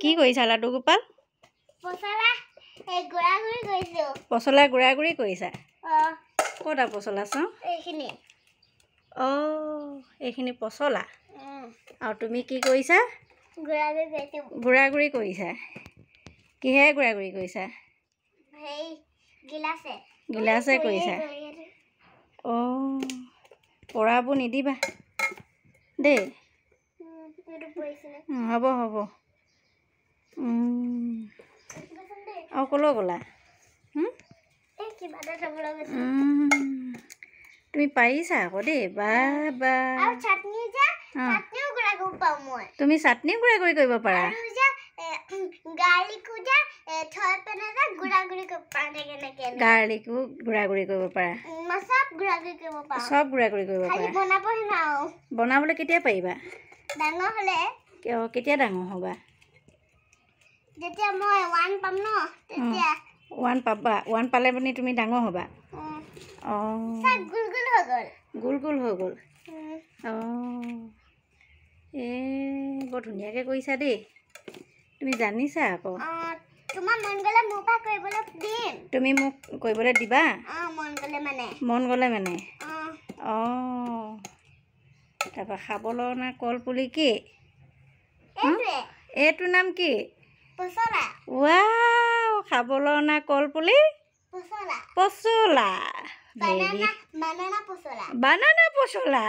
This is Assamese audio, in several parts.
কি কৰিছা লাডু গোপাল? পচলা গুড়া গুড়ি কৰিছা? ক'তা পচলা চাওঁ? এইখিনি পচলা। আৰু তুমি কি কৰিছা? গুড়া গুড়ি কৰিছা। কিহেৰে গুড়া গুড়ি কৰিছা? গিলাচে কৰিছা। পৰাবোৰ নিদিবা দেই। হ'ব হ'ব। আৰু ক'লৈ গ'লা? তুমি পাৰিছা আকৌ দেই। বা তুমি চাটনি গুড়া গুড়ি কৰিব পাৰা? গাৰ্লিকো গুড়া গুড়ি কৰিব পাৰা? চব গুড়া গুড়ি কৰিব পাৰা। বনাবলৈ কেতিয়া পাৰিবা? কেতিয়া ডাঙৰ হ'বা? ওৱান পাবা। ওৱান পালে মানে তুমি ডাঙৰ হ'বা? গোল গোল হৈ গ'ল। বৰ ধুনীয়াকৈ কৰিছা দেই। তুমি জানিছা আকৌ। তুমি মোক কৰিবলৈ দিবা? মন গ'লে মানে। তাৰপৰা খাবলৈ অনা কলপুলি কি? এইটোৰ নাম কি? ৱাও, খাবলৈ অনা কলপুলি পচলা। বানানা পচলা।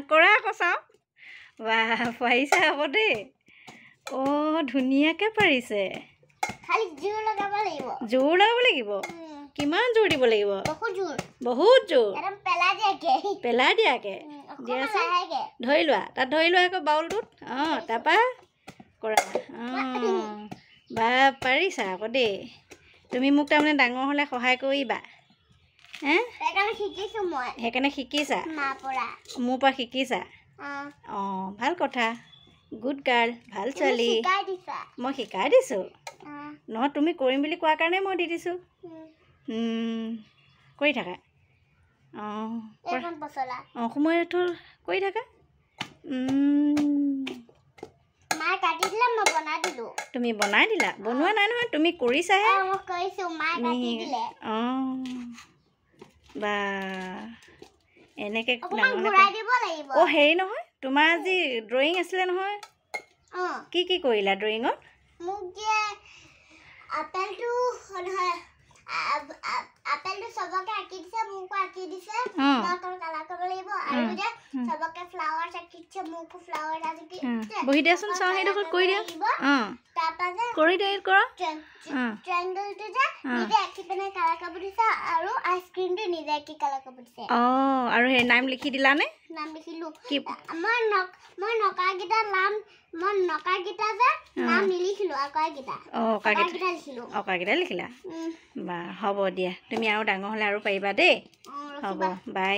কৰা আকৌ চাওঁ। বাহ, পাৰিছা আকৌ দেই। ধুনীয়াকৈ পাৰিছে। জোৰ লগাব লাগিব? কিমান জোৰ দিব লাগিব? বহুত জোৰ। পেলাই দিয়াকে? দিয়াচোন। ধৰি লোৱা, তাত ধৰি লোৱা আকৌ বাউলটোত। তাৰপৰা কৰা। বা, পাৰিছা আকৌ দেই। তুমি মোক তাৰমানে ডাঙৰ হ'লে সহায় কৰিবা? সেইকাৰণে শিকিছা? মোৰ পৰা শিকিছা? ভাল কথা। গুড গাৰ্ল, ভাল ছোৱালী। মই শিকাই দিছোঁ। নহয়, তুমি কৰিম বুলি কোৱাৰ কাৰণে মই দি দিছোঁ। কৰি থাকা। সময়ত কৰি থাকা। তুমি বনাই দিলা? বনোৱা নাই নহয়, তুমি কৰিছাহে। বা, এনেকৈ হেৰি নহয়, তোমাৰ আজি ড্ৰয়িং আছিলে নহয়। কি কি কৰিলা ড্ৰয়িঙত? আপেলটো চবকে আঁকি দিছে, মোকো আঁকি দিছে। মই অকল কালাৰ কৰিব লাগিব। আৰু যে চবকে ফ্লাৱাৰ্ছ আঁকি দিছে, মোকো ফ্লাৱাৰ্ছ আঁকি দিছে। বহি দিয়াচোন, চাওঁ সেইডোখৰত কৰি দিয়া। তাৰপৰা যে কৰি দিয়া, কৰা। ট্ৰায়েংগলটো যে নিজে আঁকি পিনে কালাৰ কৰিব দিছে, আৰু আইচক্ৰীমটো নিজে আঁকি কালাৰ কৰিব দিছে। আৰু সেই নাম লিখি দিলানে? নাম লিখিলোঁ। মই নকাকেইটাৰ যে নাম নিলিখিলোঁ, অকাকেইটা লিখিলোঁ। অকাকেইটা লিখিলা? বা, হ'ব দিয়া। তুমি আৰু ডাঙৰ হ'লে আৰু পাৰিবা দেই। হ'ব, বাই।